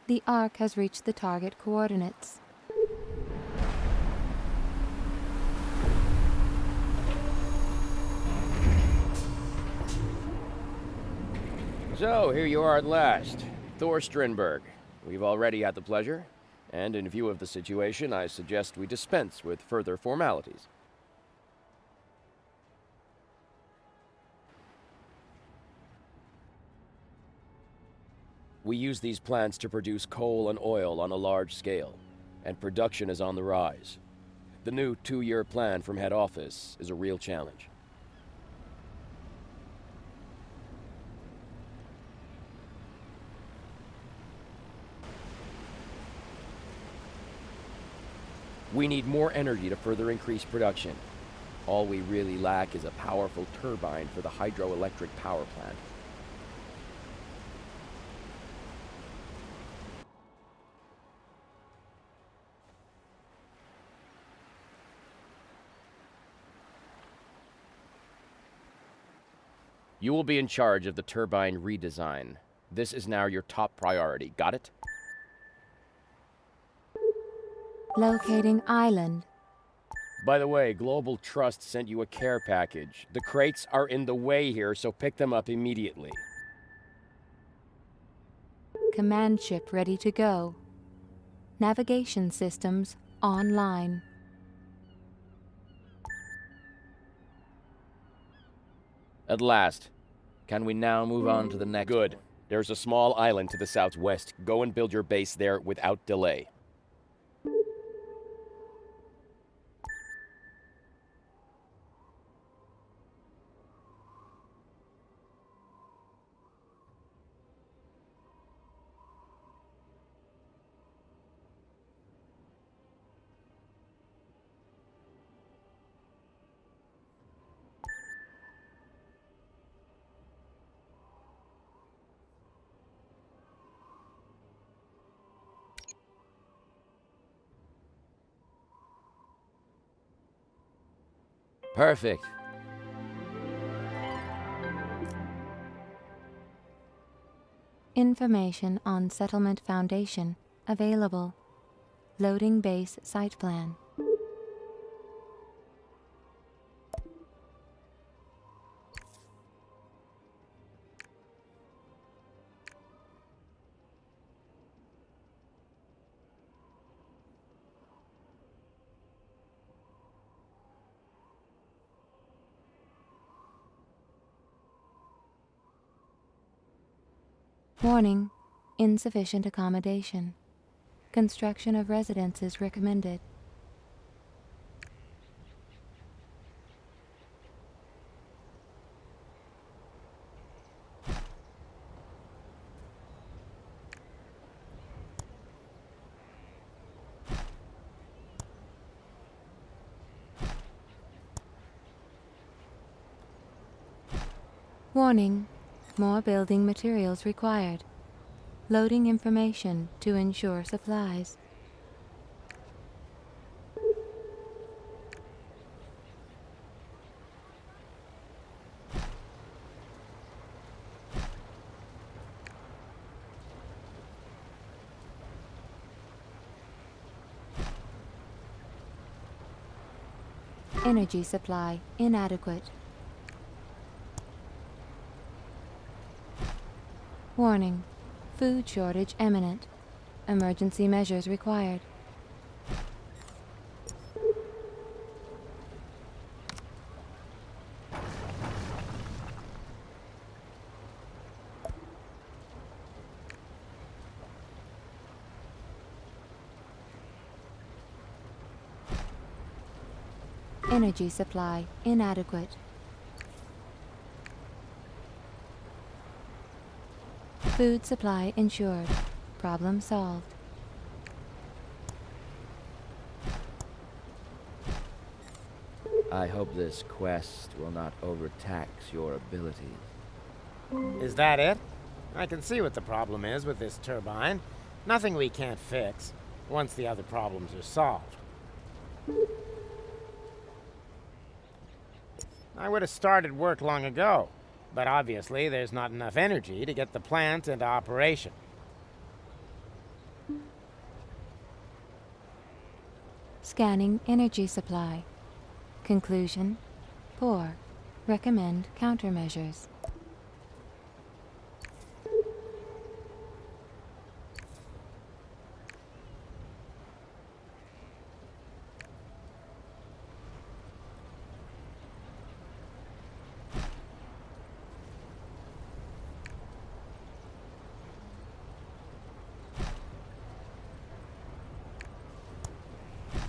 The A.R.R.C has reached the target coordinates. So, here you are at last. Thor Strindberg. We've already had the pleasure, and in view of the situation, I suggest we dispense with further formalities. We use these plants to produce coal and oil on a large scale, and production is on the rise. The new 2-year plan from head office is a real challenge. We need more energy to further increase production. All we really lack is a powerful turbine for the hydroelectric power plant. You will be in charge of the turbine redesign. This is now your top priority. Got it? Locating island. By the way, Global Trust sent you a care package. The crates are in the way here, so pick them up immediately. Command ship ready to go. Navigation systems online. At last. Can we now move on to the next? Good. There's a small island to the southwest. Go and build your base there without delay. Perfect. Information on Settlement Foundation available. Loading base site plan. Warning: insufficient accommodation. Construction of residences recommended. Warning: more building materials required. Loading information to ensure supplies. Energy supply inadequate. Warning: food shortage imminent. Emergency measures required. Energy supply inadequate. Food supply ensured. Problem solved. I hope this quest will not overtax your abilities. Is that it? I can see what the problem is with this turbine. Nothing we can't fix, once the other problems are solved. I would have started work long ago, but obviously there's not enough energy to get the plant into operation. Scanning energy supply. Conclusion: poor. Recommend countermeasures.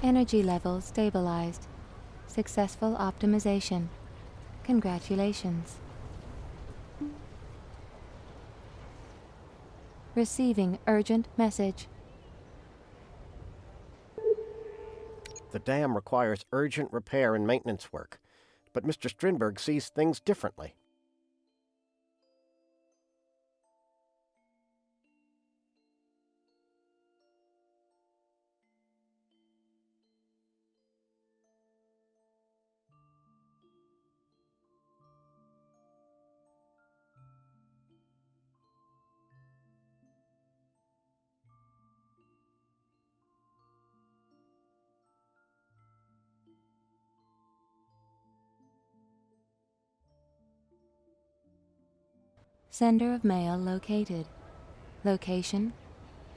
Energy levels stabilized. Successful optimization. Congratulations. Receiving urgent message. The dam requires urgent repair and maintenance work, but Mr. Strindberg sees things differently. Sender of mail located. Location: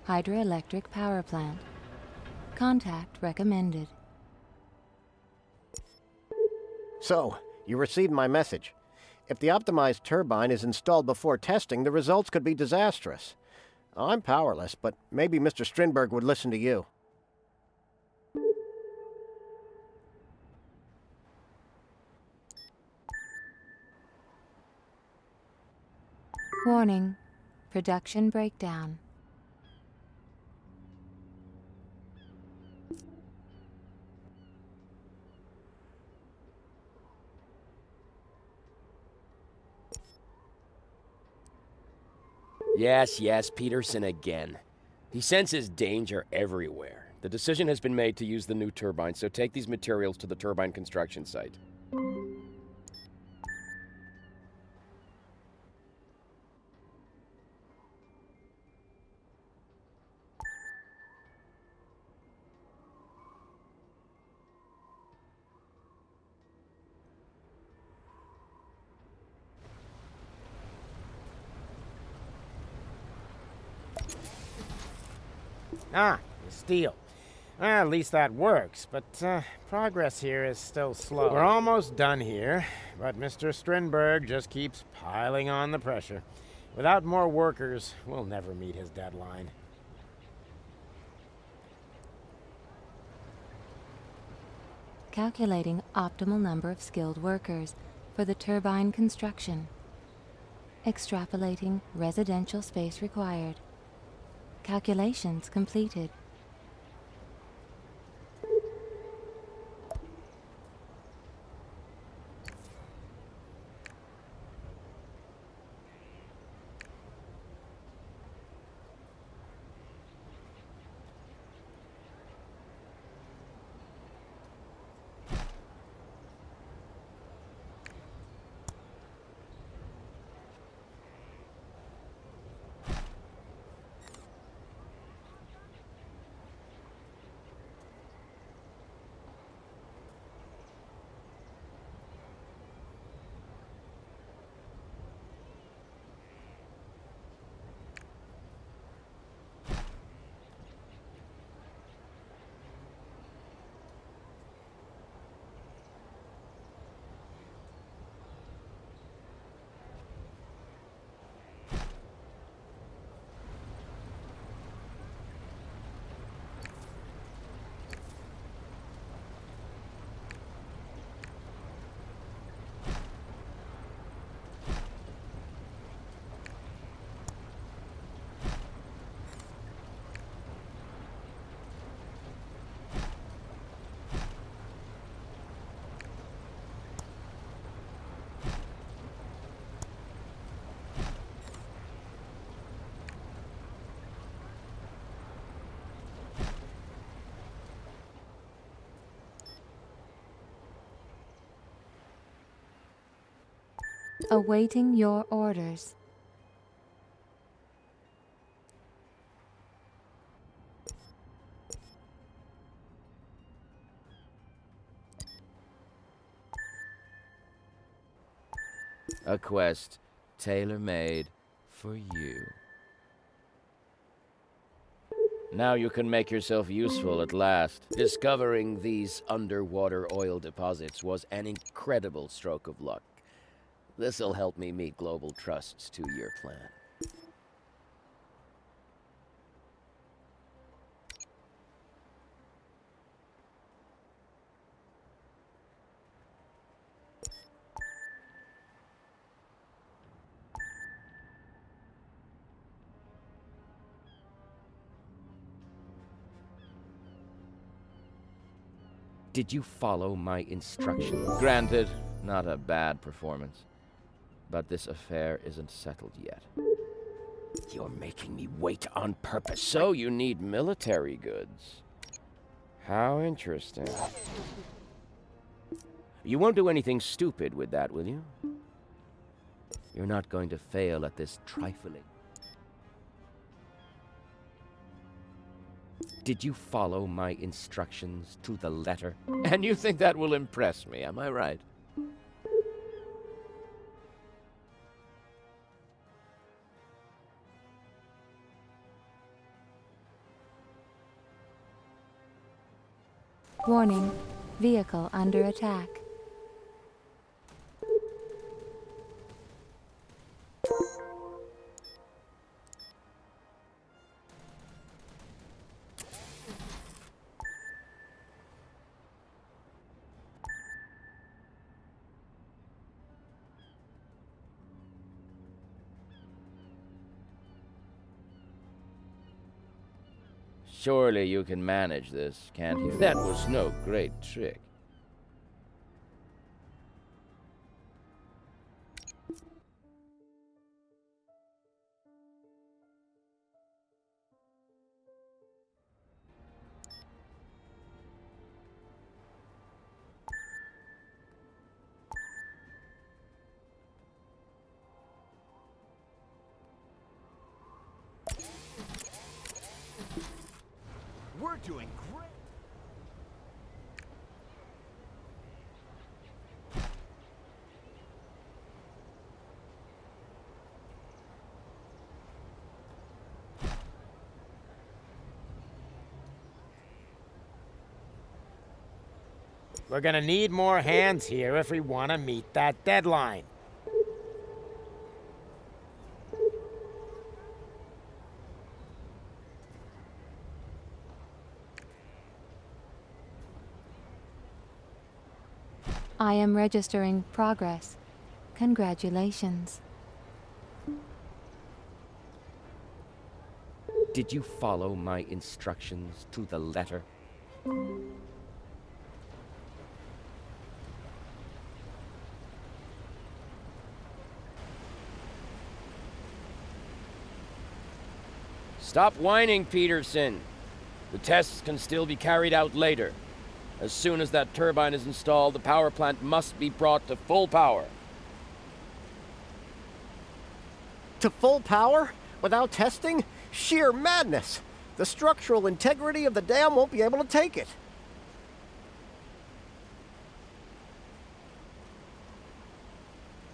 hydroelectric power plant. Contact recommended. So, you received my message. If the optimized turbine is installed before testing, the results could be disastrous. I'm powerless, but maybe Mr. Strindberg would listen to you. Warning: production breakdown. Yes, Peterson again. He senses danger everywhere. The decision has been made to use the new turbine, so take these materials to the turbine construction site. Ah, the steel. Well, at least that works, but progress here is still slow. We're almost done here, but Mr. Strindberg just keeps piling on the pressure. Without more workers, we'll never meet his deadline. Calculating optimal number of skilled workers for the turbine construction. Extrapolating residential space required. Calculations completed. Awaiting your orders. A quest tailor-made for you. Now you can make yourself useful at last. Discovering these underwater oil deposits was an incredible stroke of luck. This'll help me meet Global Trust's 2-year plan. Did you follow my instructions? Granted, not a bad performance. But this affair isn't settled yet. You're making me wait on purpose. So you need military goods. How interesting. You won't do anything stupid with that, will you? You're not going to fail at this trifling. Did you follow my instructions to the letter? And you think that will impress me, am I right? Warning, vehicle under attack. Surely you can manage this, can't you? That was no great trick. We're doing great. We're gonna need more hands here if we want to meet that deadline. I am registering progress. Congratulations. Did you follow my instructions to the letter? Stop whining, Peterson. The tests can still be carried out later. As soon as that turbine is installed, the power plant must be brought to full power. To full power? Without testing? Sheer madness! The structural integrity of the dam won't be able to take it.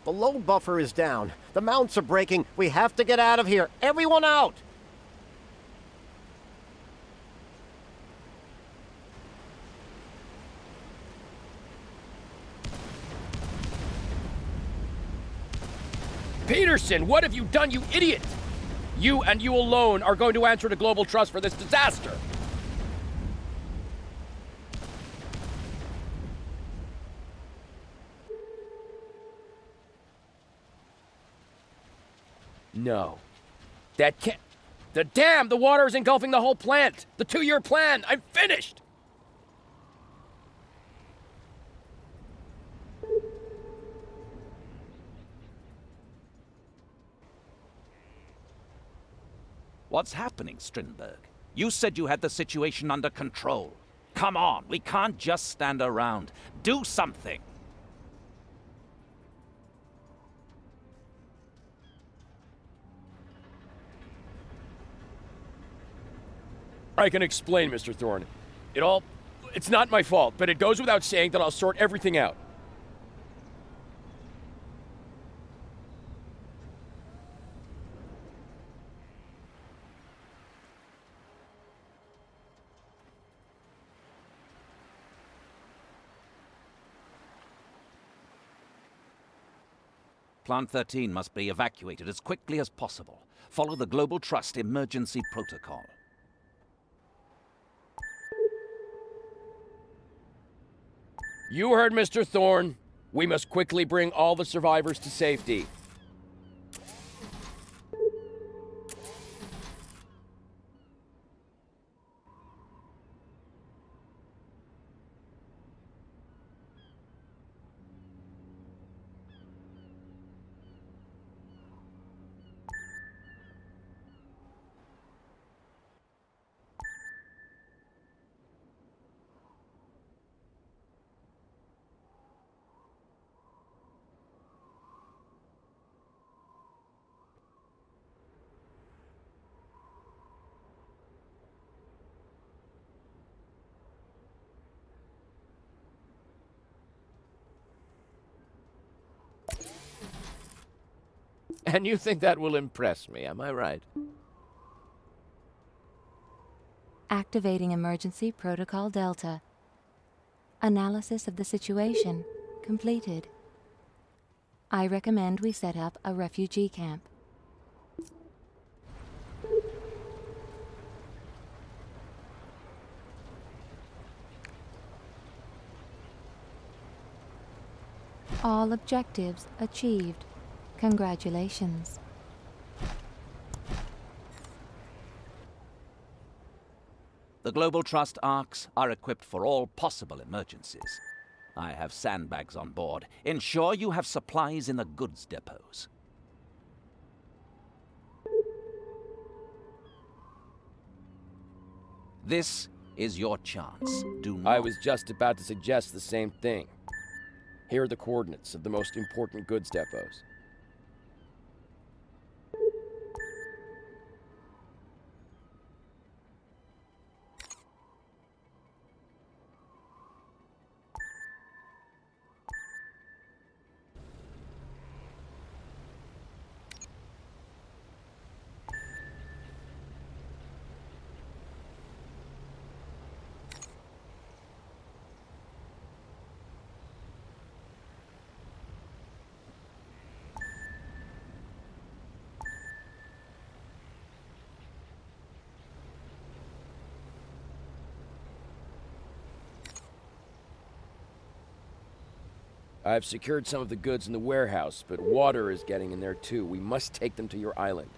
The load buffer is down. The mounts are breaking. We have to get out of here. Everyone out! Peterson, what have you done, you idiot? You and you alone are going to answer to Global Trust for this disaster. No. That can't... The dam! The water is engulfing the whole plant! The 2-year plan! I'm finished! What's happening, Strindberg? You said you had the situation under control. Come on, we can't just stand around. Do something! I can explain, Mr. Thorne. It's not my fault, but it goes without saying that I'll sort everything out. Plant 13 must be evacuated as quickly as possible. Follow the Global Trust emergency protocol. You heard Mr. Thorne. We must quickly bring all the survivors to safety. And you think that will impress me, am I right? Activating Emergency Protocol Delta. Analysis of the situation completed. I recommend we set up a refugee camp. All objectives achieved. Congratulations. The Global Trust A.R.R.Cs are equipped for all possible emergencies. I have sandbags on board. Ensure you have supplies in the goods depots. This is your chance. Do not... I was just about to suggest the same thing. Here are the coordinates of the most important goods depots. I've secured some of the goods in the warehouse, but water is getting in there too. We must take them to your island.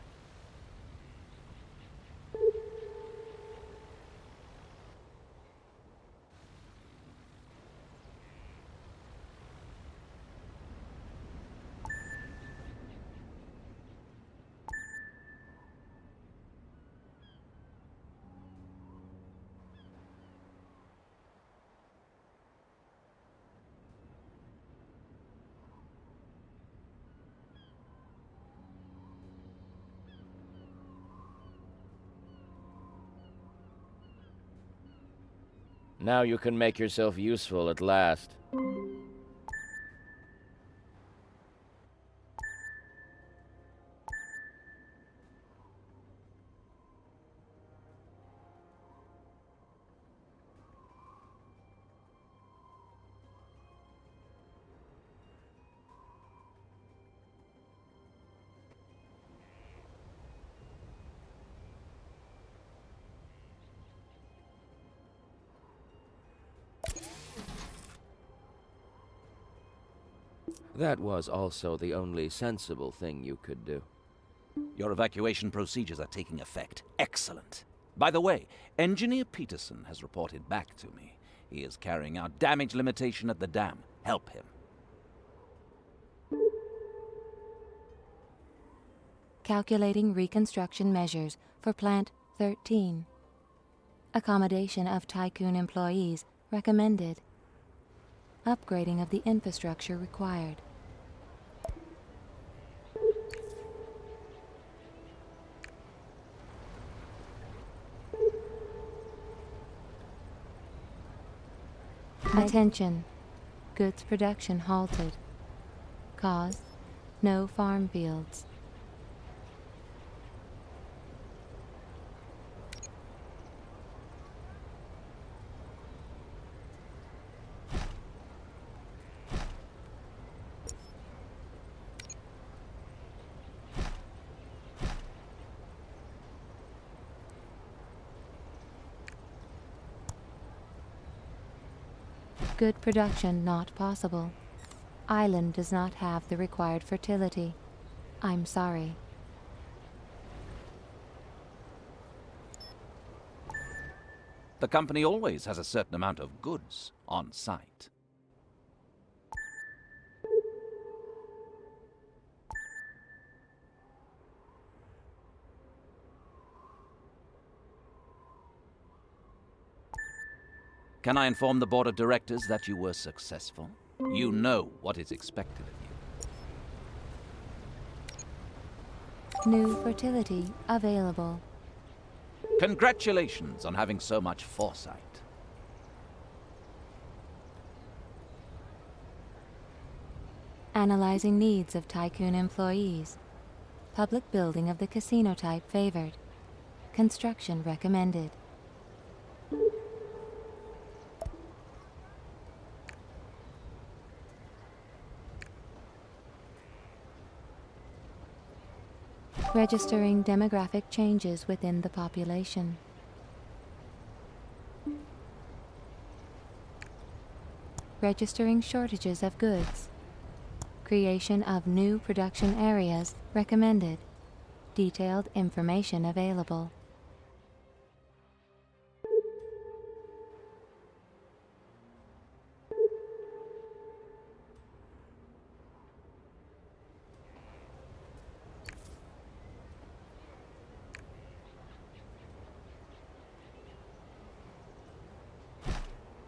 Now you can make yourself useful at last. That was also the only sensible thing you could do. Your evacuation procedures are taking effect. Excellent. By the way, Engineer Peterson has reported back to me. He is carrying out damage limitation at the dam. Help him. Calculating reconstruction measures for Plant 13. Accommodation of Tycoon employees recommended. Upgrading of the infrastructure required. Attention. Goods production halted. Cause: no farm fields. Good production not possible. Island does not have the required fertility. I'm sorry. The company always has a certain amount of goods on site. Can I inform the board of directors that you were successful? You know what is expected of you. New fertility available. Congratulations on having so much foresight. Analyzing needs of Tycoon employees. Public building of the casino type favored. Construction recommended. Registering demographic changes within the population. Registering shortages of goods. Creation of new production areas recommended. Detailed information available.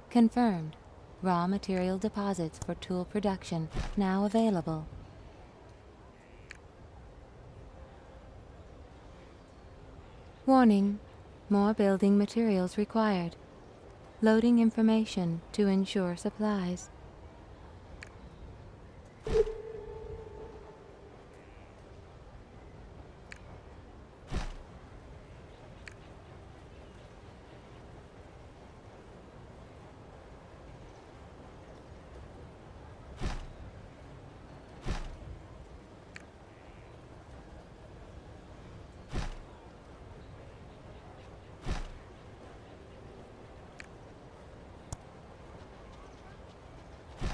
Confirmed. Raw material deposits for tool production now available. Warning. More building materials required. Loading information to ensure supplies.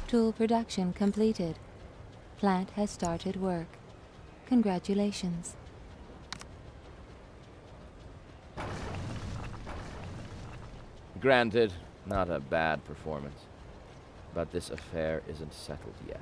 Tool production completed. Plant has started work. Congratulations. Granted, not a bad performance. But this affair isn't settled yet.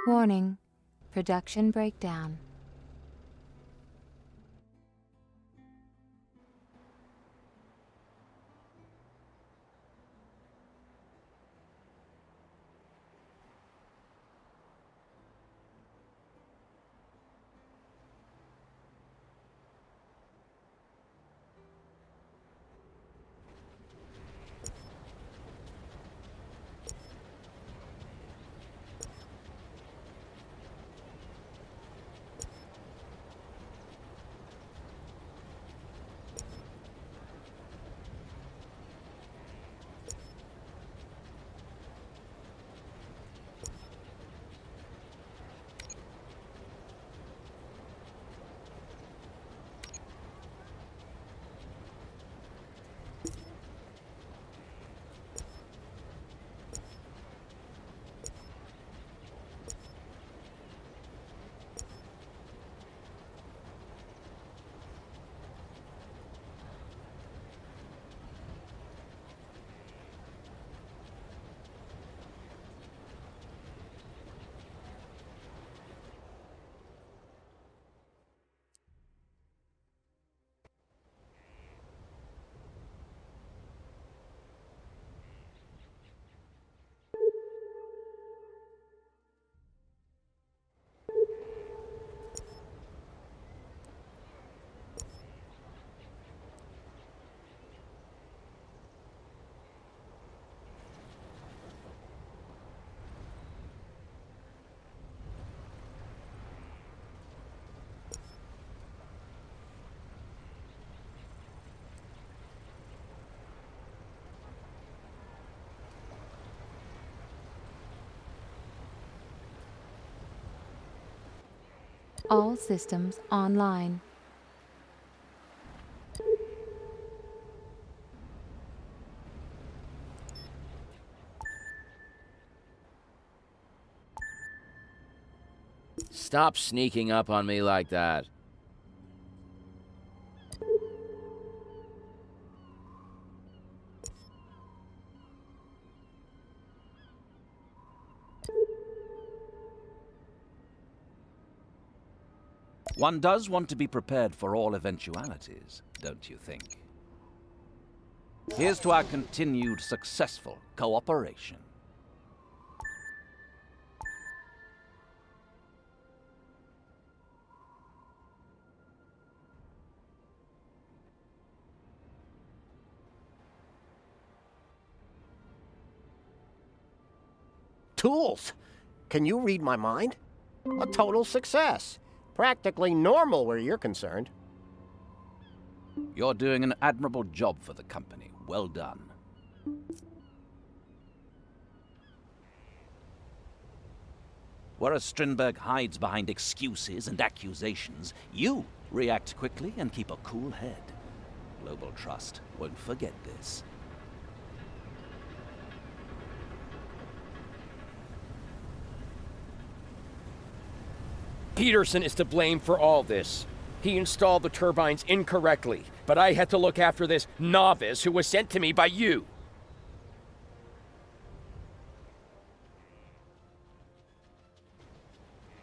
Warning. Production breakdown. All systems online. Stop sneaking up on me like that. One does want to be prepared for all eventualities, don't you think? Here's to our continued successful cooperation. Tools! Can you read my mind? A total success. Practically normal where you're concerned. You're doing an admirable job for the company. Well done. Whereas Strindberg hides behind excuses and accusations, you react quickly and keep a cool head. Global Trust won't forget this. Peterson is to blame for all this. He installed the turbines incorrectly, but I had to look after this novice who was sent to me by you.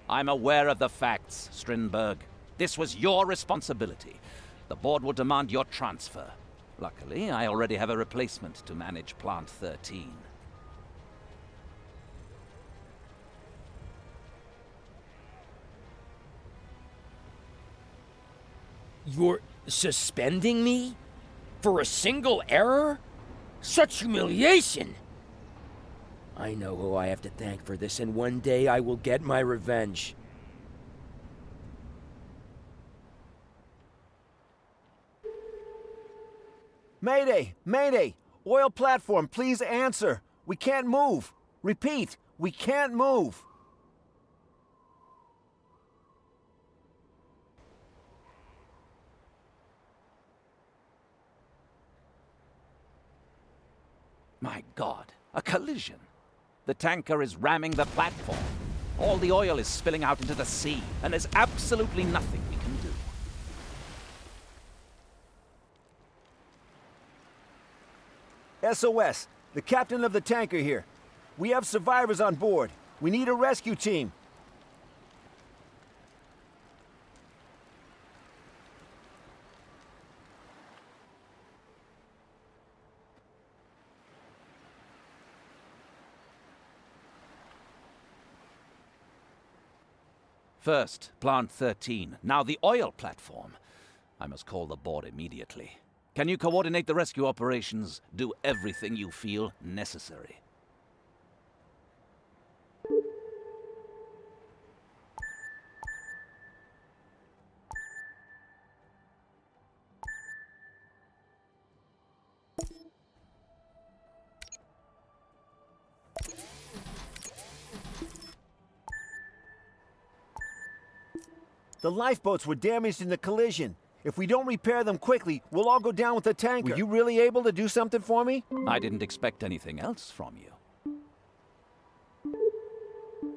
I'm aware of the facts, Strindberg. This was your responsibility. The board will demand your transfer. Luckily, I already have a replacement to manage Plant 13. You're suspending me? For a single error? Such humiliation! I know who I have to thank for this, and one day I will get my revenge. Mayday! Mayday! Oil platform, please answer. We can't move. Repeat, we can't move. My God, a collision. The tanker is ramming the platform. All the oil is spilling out into the sea, and there's absolutely nothing we can do. SOS, the captain of the tanker here. We have survivors on board. We need a rescue team. First, Plant 13, now the oil platform. I must call the board immediately. Can you coordinate the rescue operations? Do everything you feel necessary. The lifeboats were damaged in the collision. If we don't repair them quickly, we'll all go down with the tanker. Were you really able to do something for me? I didn't expect anything else from you.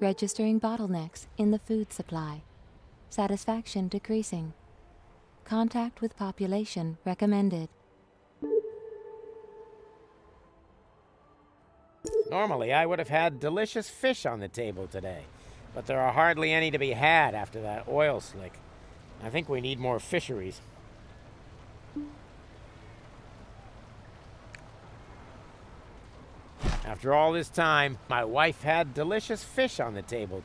Registering bottlenecks in the food supply. Satisfaction decreasing. Contact with population recommended. Normally, I would have had delicious fish on the table today, but there are hardly any to be had after that oil slick. I think we need more fisheries. After all this time, my wife had delicious fish on the table.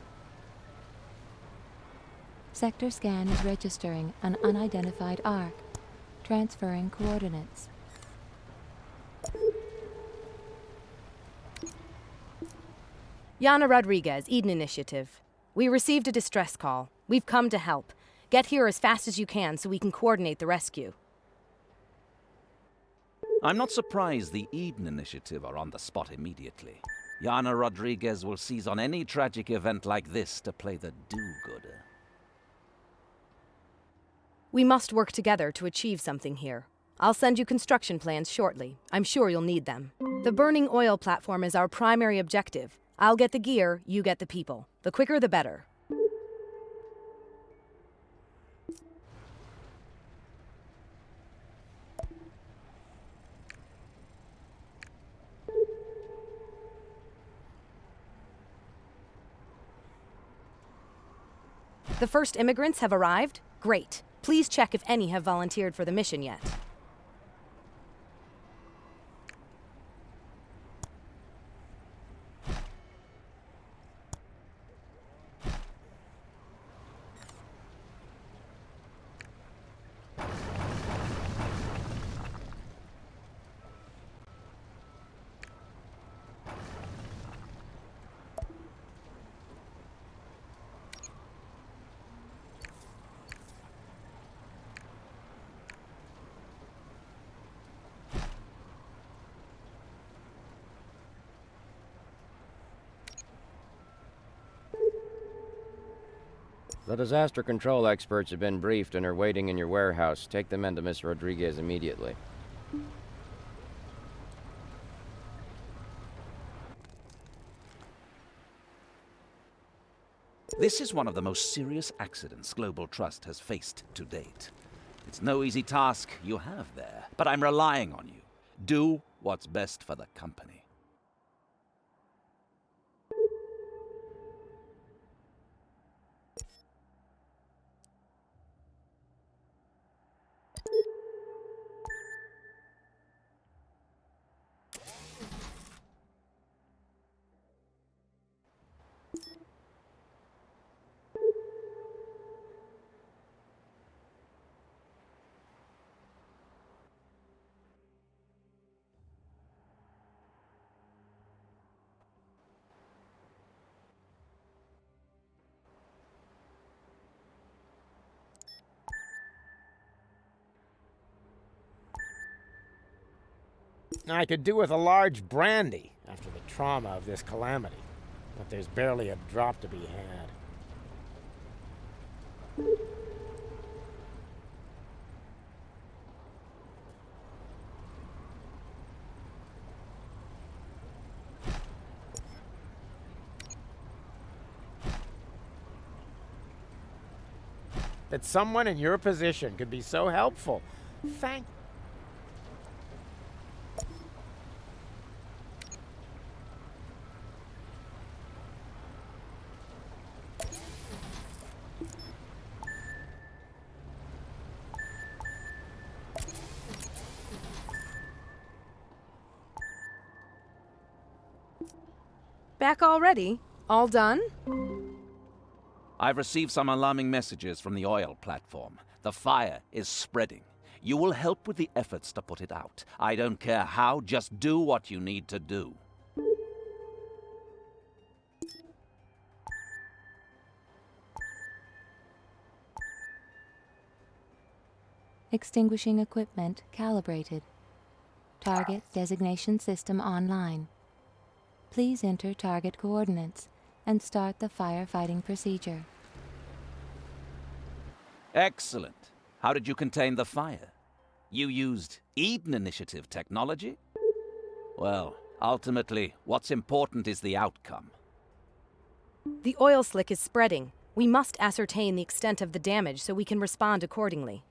Sector scan is registering an unidentified ARC. Transferring coordinates. Yana Rodriguez, Eden Initiative. We received a distress call. We've come to help. Get here as fast as you can so we can coordinate the rescue. I'm not surprised the Eden Initiative are on the spot immediately. Yana Rodriguez will seize on any tragic event like this to play the do-gooder. We must work together to achieve something here. I'll send you construction plans shortly. I'm sure you'll need them. The burning oil platform is our primary objective. I'll get the gear, you get the people. The quicker the better. The first immigrants have arrived? Great. Please check if any have volunteered for the mission yet. The disaster control experts have been briefed and are waiting in your warehouse. Take the men to Miss Rodriguez immediately. This is one of the most serious accidents Global Trust has faced to date. It's no easy task you have there, but I'm relying on you. Do what's best for the company. I could do with a large brandy after the trauma of this calamity, but there's barely a drop to be had. That someone in your position could be so helpful. Thank Back already? All done? I've received some alarming messages from the oil platform. The fire is spreading. You will help with the efforts to put it out. I don't care how, just do what you need to do. Extinguishing equipment calibrated. Target designation system online. Please enter target coordinates and start the firefighting procedure. Excellent. How did you contain the fire? You used Eden Initiative technology? Well, ultimately, what's important is the outcome. The oil slick is spreading. We must ascertain the extent of the damage so we can respond accordingly.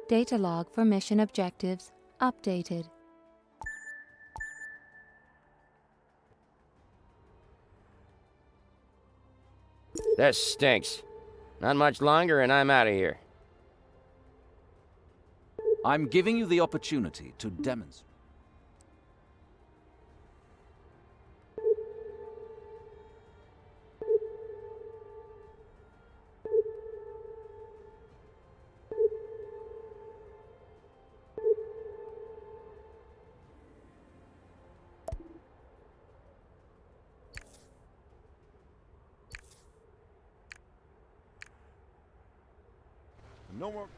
Data log for mission objectives updated. This stinks. Not much longer and I'm out of here. I'm giving you the opportunity to demonstrate. No more.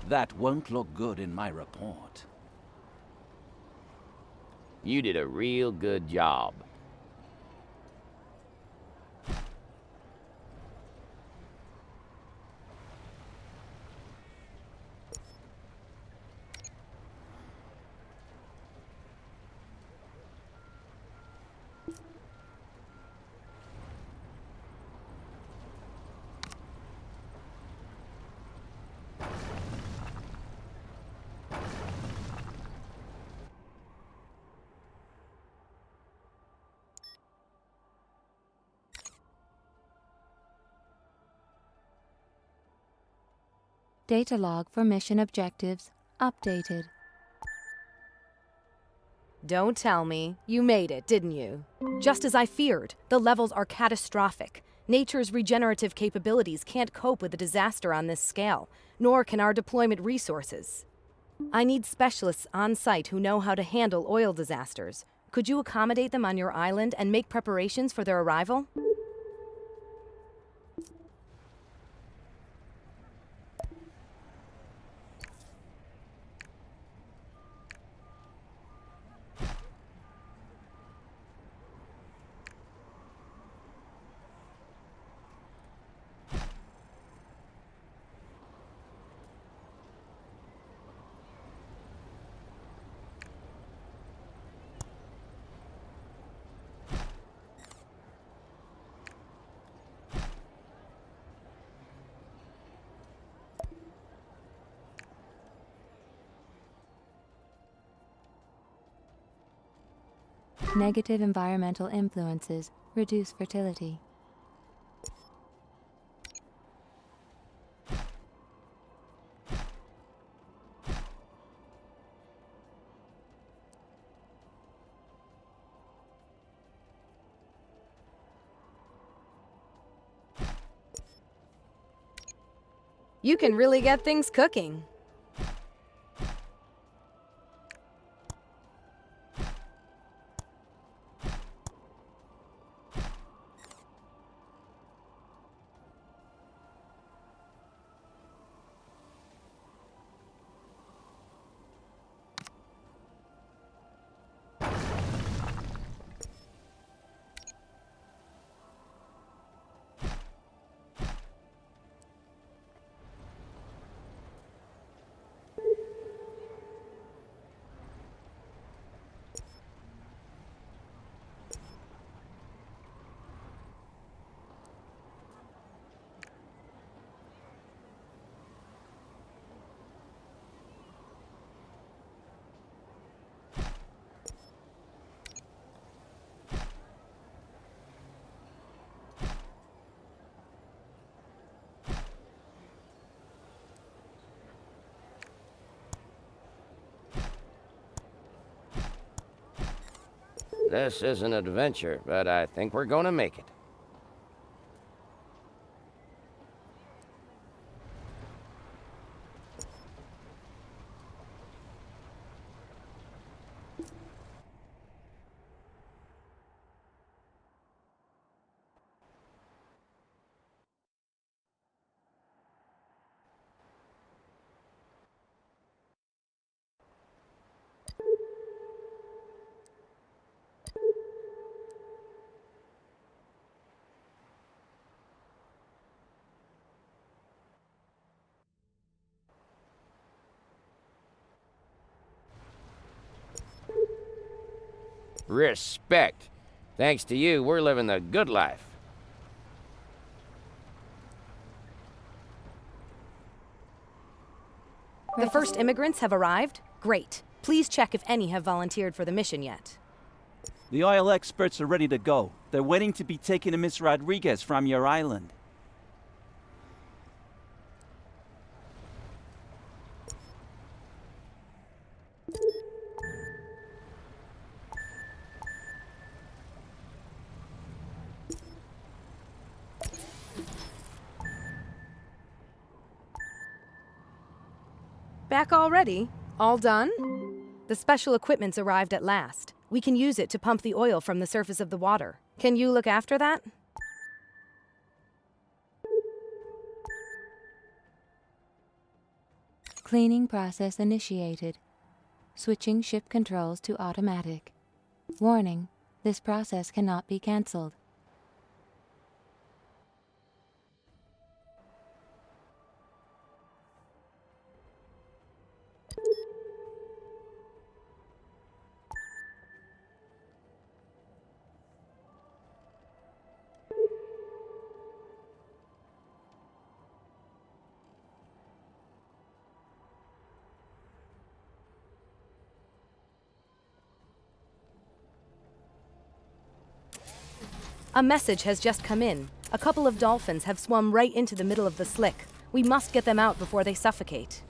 That won't look good in my report. You did a real good job. Data log for mission objectives updated. Don't tell me. You made it, didn't you? Just as I feared, the levels are catastrophic. Nature's regenerative capabilities can't cope with a disaster on this scale, nor can our deployment resources. I need specialists on site who know how to handle oil disasters. Could you accommodate them on your island and make preparations for their arrival? Negative environmental influences reduce fertility. You can really get things cooking. This is an adventure, but I think we're gonna make it. Respect. Thanks to you, we're living the good life. The first immigrants have arrived? Great. Please check if any have volunteered for the mission yet. The oil experts are ready to go. They're waiting to be taken to Miss Rodriguez from your island. Back already? All done? The special equipment's arrived at last. We can use it to pump the oil from the surface of the water. Can you look after that? Cleaning process initiated. Switching ship controls to automatic. Warning, this process cannot be cancelled. A message has just come in. A couple of dolphins have swum right into the middle of the slick. We must get them out before they suffocate.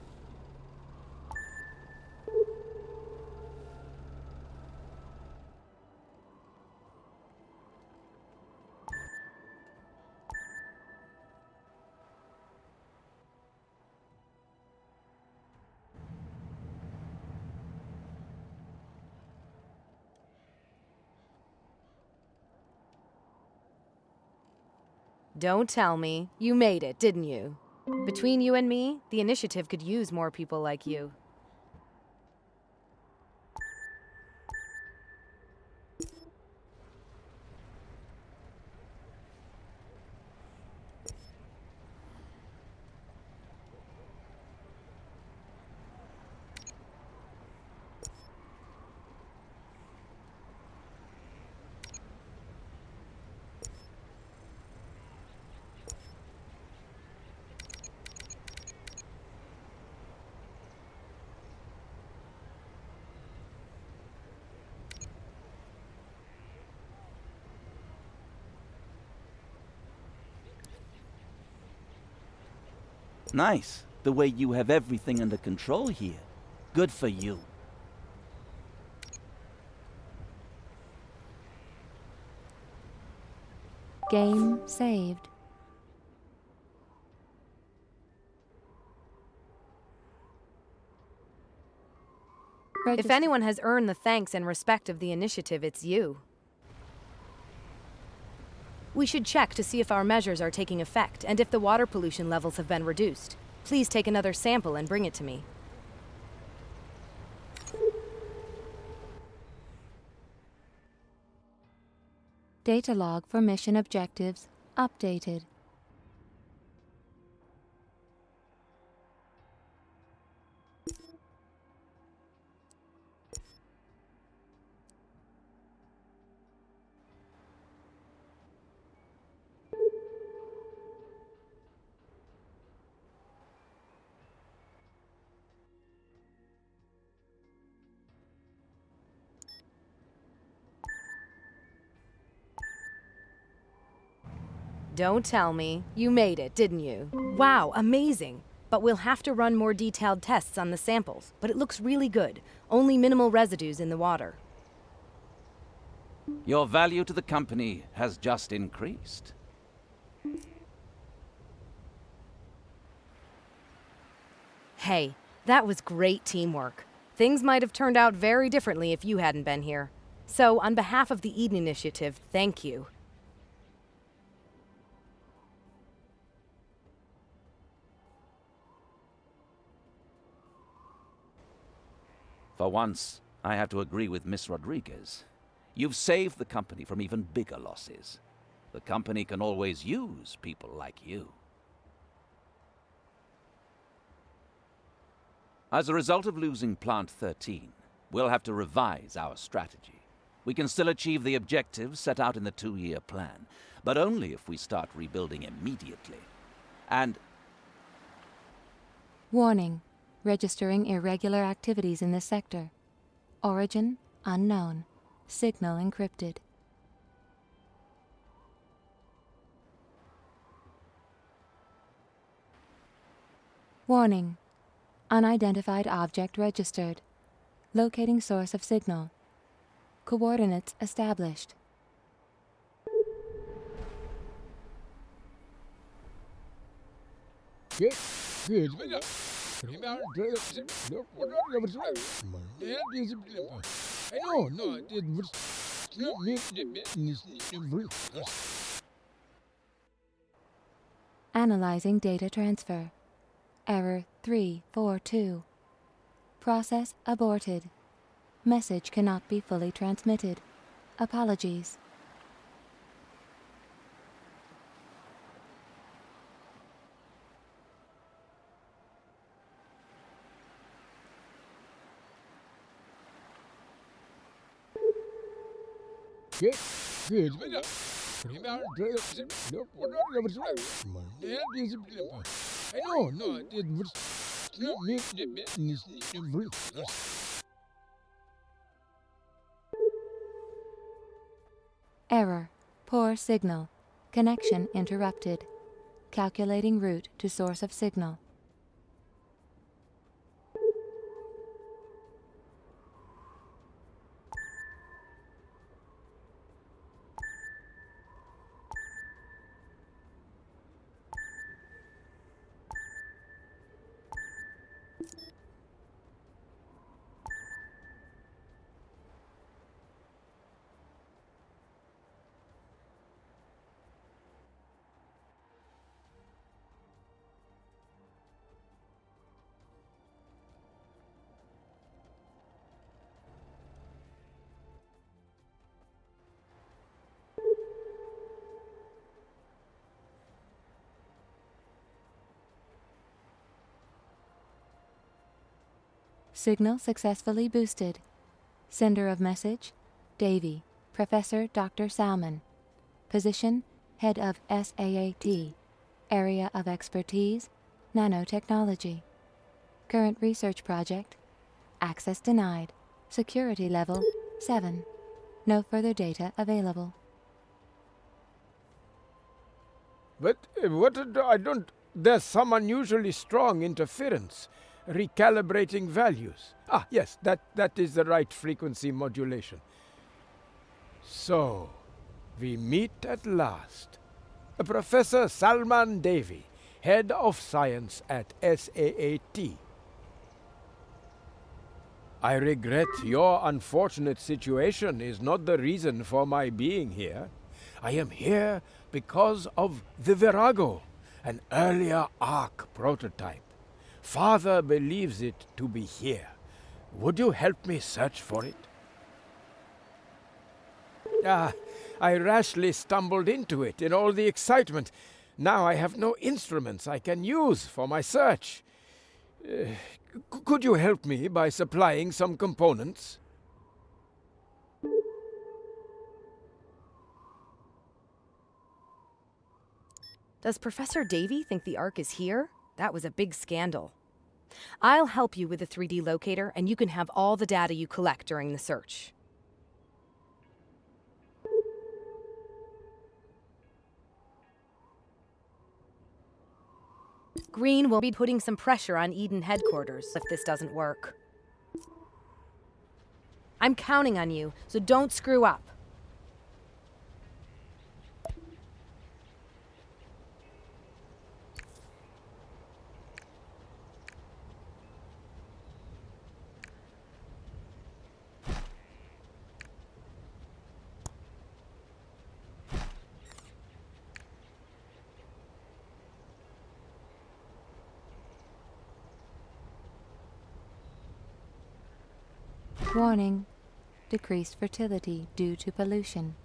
Don't tell me. You made it, didn't you? Between you and me, the initiative could use more people like you. Nice, the way you have everything under control here. Good for you. Game saved. If anyone has earned the thanks and respect of the initiative, it's you. We should check to see if our measures are taking effect and if the water pollution levels have been reduced. Please take another sample and bring it to me. Data log for mission objectives updated. Don't tell me. You made it, didn't you? Wow, amazing. But we'll have to run more detailed tests on the samples. But it looks really good. Only minimal residues in the water. Your value to the company has just increased. Hey, that was great teamwork. Things might have turned out very differently if you hadn't been here. So, on behalf of the Eden Initiative, thank you. For once, I have to agree with Miss Rodriguez. You've saved the company from even bigger losses. The company can always use people like you. As a result of losing Plant 13, we'll have to revise our strategy. We can still achieve the objectives set out in the 2-year plan, but only if we start rebuilding immediately. And Warning. Registering irregular activities in this sector. Origin unknown. Signal encrypted. Warning. Unidentified object registered. Locating source of signal. Coordinates established. Analyzing data transfer. Error 342. Process aborted. Message cannot be fully transmitted. Apologies. Error. Poor signal. Connection interrupted. Calculating route to source of signal. Signal successfully boosted. Sender of message, Davy, Professor Dr. Salmon. Position, Head of SAAT. Area of expertise, nanotechnology. Current research project, access denied. Security level, 7. No further data available. But I don't... There's some unusually strong interference. Recalibrating values. Ah, yes, that is the right frequency modulation. So, we meet at last. Professor Salman Davy, Head of Science at SAAT. I regret your unfortunate situation is not the reason for my being here. I am here because of the Virago, an earlier A.R.C prototype. Father believes it to be here. Would you help me search for it? I rashly stumbled into it in all the excitement. Now I have no instruments I can use for my search. Could you help me by supplying some components? Does Professor Davy think the A.R.C is here? That was a big scandal. I'll help you with the 3D locator, and you can have all the data you collect during the search. Green will be putting some pressure on Eden headquarters if this doesn't work. I'm counting on you, so don't screw up. Warning. Decreased fertility due to pollution.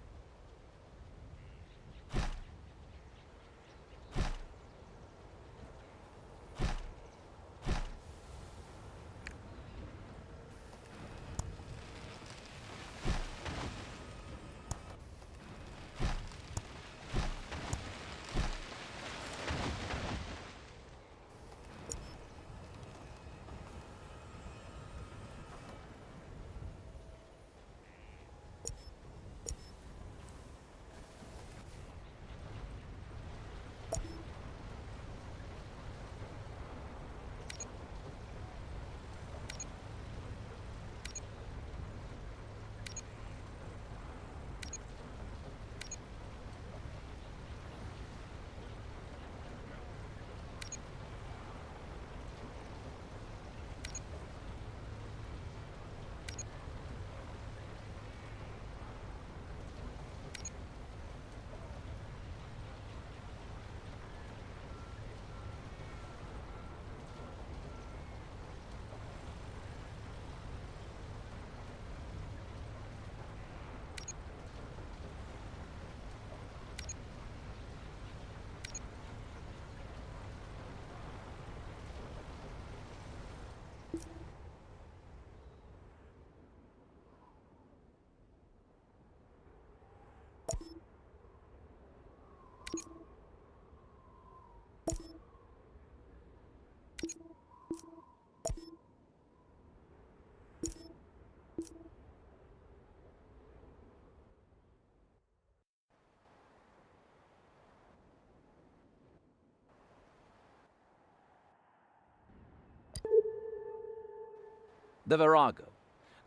The Virago.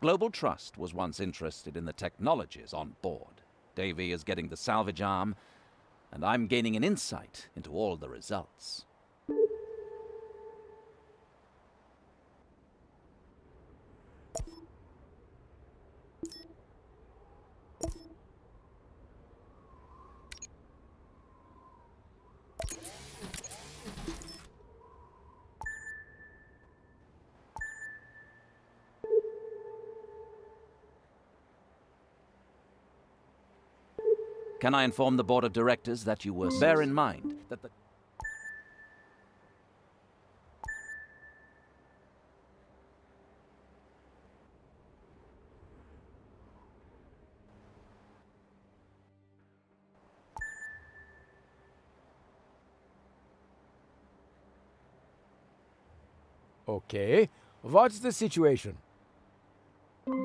Global Trust was once interested in the technologies on board. Davy is getting the salvage arm, and I'm gaining an insight into all the results. Can I inform the board of directors that you were... Bear in mind that the... Okay, what's the situation?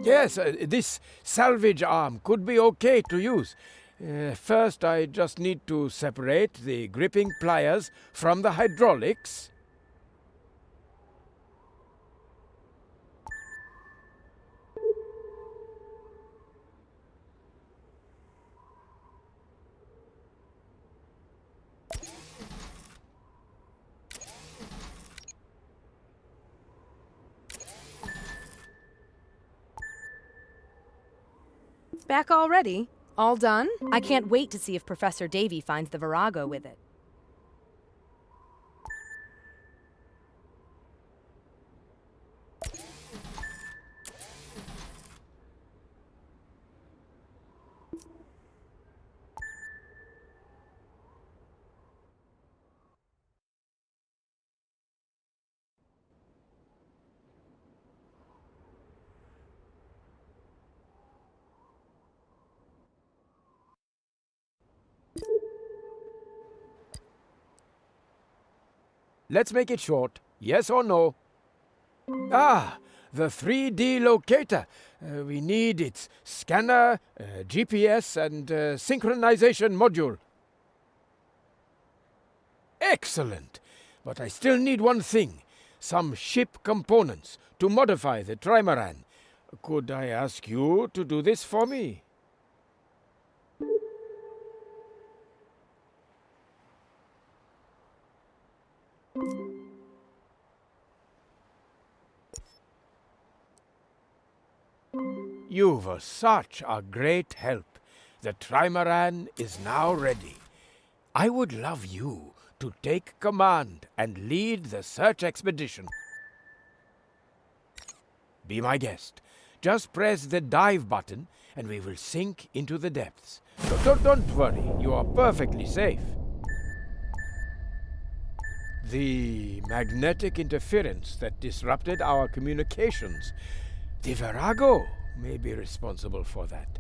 Yes, this salvage arm could be okay to use. First, I just need to separate the gripping pliers from the hydraulics. Back already? All done? I can't wait to see if Professor Davy finds the Virago with it. Let's make it short. Yes or no? Ah, the 3D locator. We need its scanner, GPS, and synchronization module. Excellent! But I still need one thing. Some ship components to modify the trimaran. Could I ask you to do this for me? You were such a great help. The trimaran is now ready. I would love you to take command and lead the search expedition. Be my guest. Just press the dive button and we will sink into the depths. Don't worry, you are perfectly safe. The magnetic interference that disrupted our communications. The Virago may be responsible for that.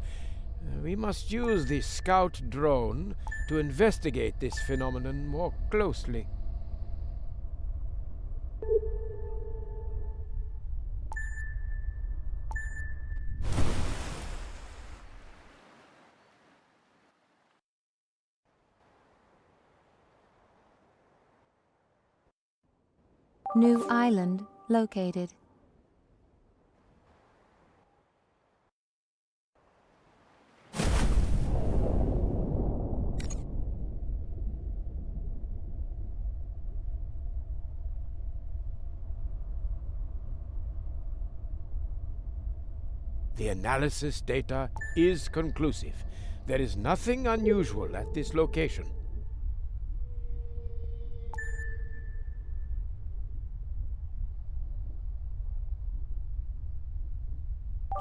We must use the scout drone to investigate this phenomenon more closely. New island located. The analysis data is conclusive. There is nothing unusual at this location.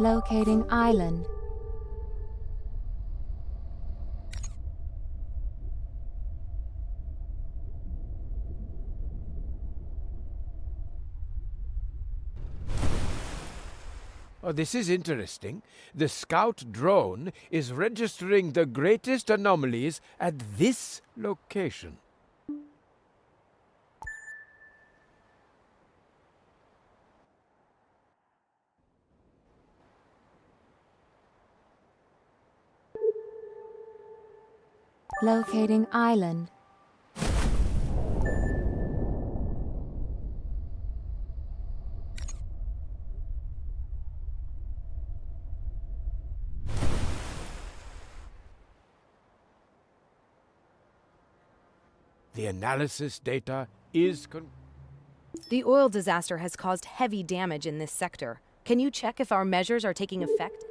Locating island. Oh, this is interesting. The scout drone is registering the greatest anomalies at this location. Locating island. The analysis data is The oil disaster has caused heavy damage in this sector. Can you check if our measures are taking effect?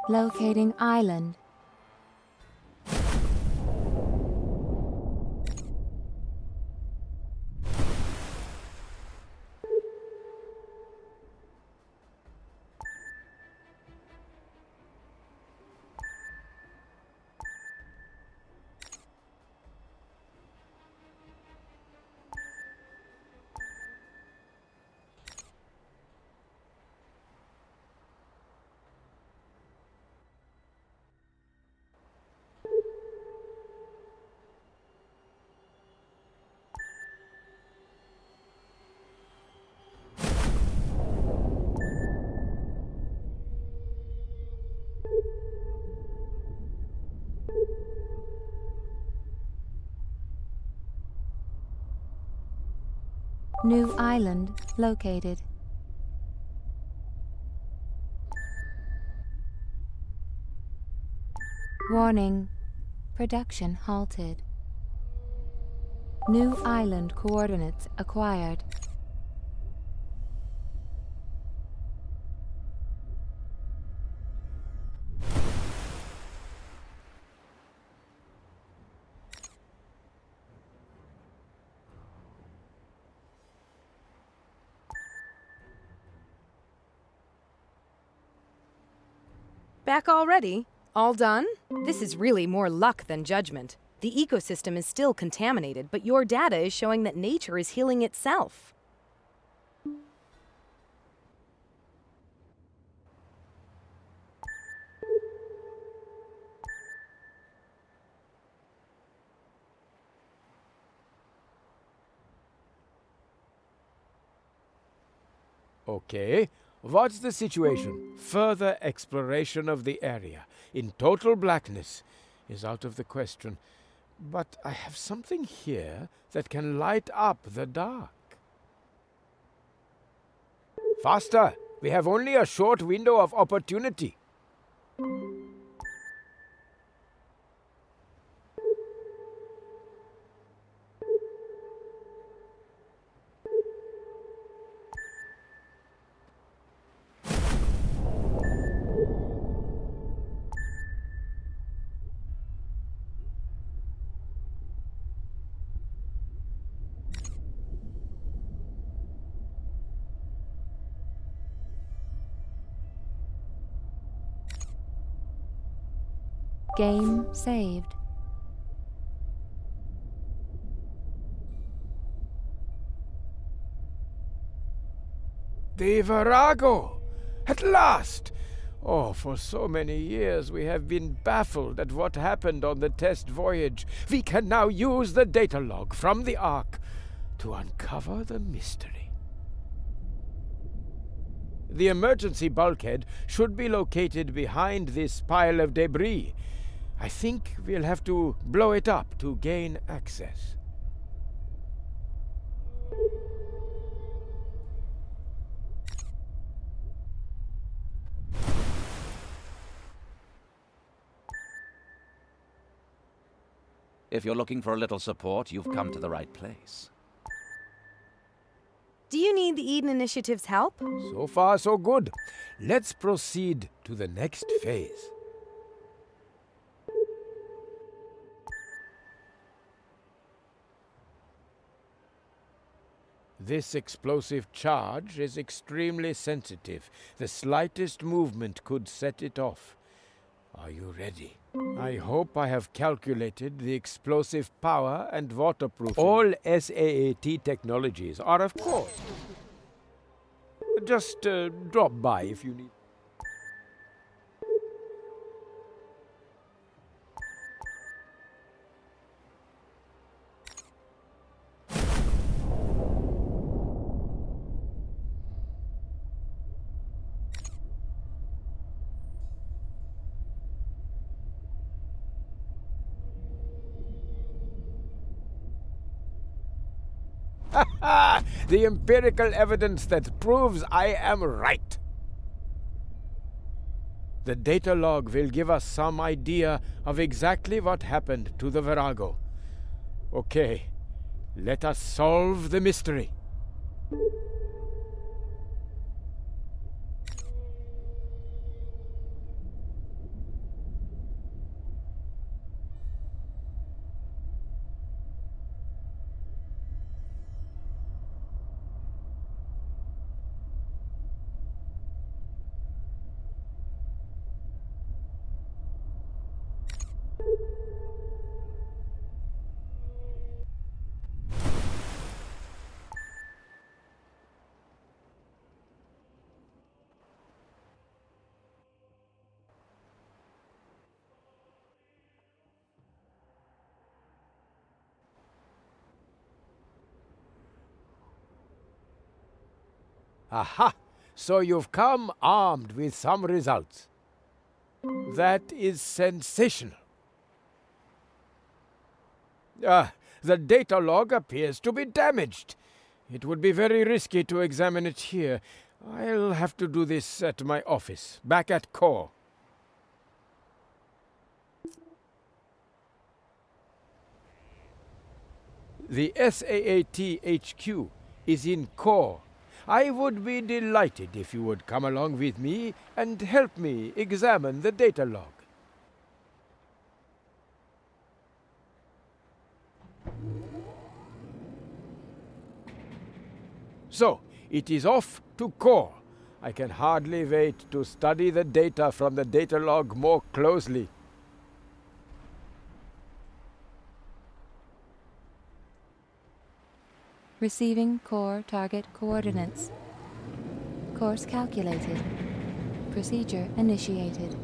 Locating island. New island located. Warning. Production halted. New island coordinates acquired. Back already? All done? This is really more luck than judgment. The ecosystem is still contaminated, but your data is showing that nature is healing itself. Okay. What's the situation? Further exploration of the area in total blackness is out of the question. But I have something here that can light up the dark. Faster! We have only a short window of opportunity. Game saved. The Virago! At last! Oh, for so many years we have been baffled at what happened on the test voyage. We can now use the data log from the Ark to uncover the mystery. The emergency bulkhead should be located behind this pile of debris. I think we'll have to blow it up to gain access. If you're looking for a little support, you've come to the right place. Do you need the Eden Initiative's help? So far, so good. Let's proceed to the next phase. This explosive charge is extremely sensitive. The slightest movement could set it off. Are you ready? I hope I have calculated the explosive power and waterproofing. All SAAT technologies are, of course. Just drop by if you need. The empirical evidence that proves I am right. The data log will give us some idea of exactly what happened to the Virago. Okay, let us solve the mystery. Aha! So you've come armed with some results. That is sensational. The data log appears to be damaged. It would be very risky to examine it here. I'll have to do this at my office, back at Core. The SAAT HQ is in Core. I would be delighted if you would come along with me and help me examine the data log. So, it is off to Core. I can hardly wait to study the data from the data log more closely. Receiving core target coordinates. Course calculated. Procedure initiated.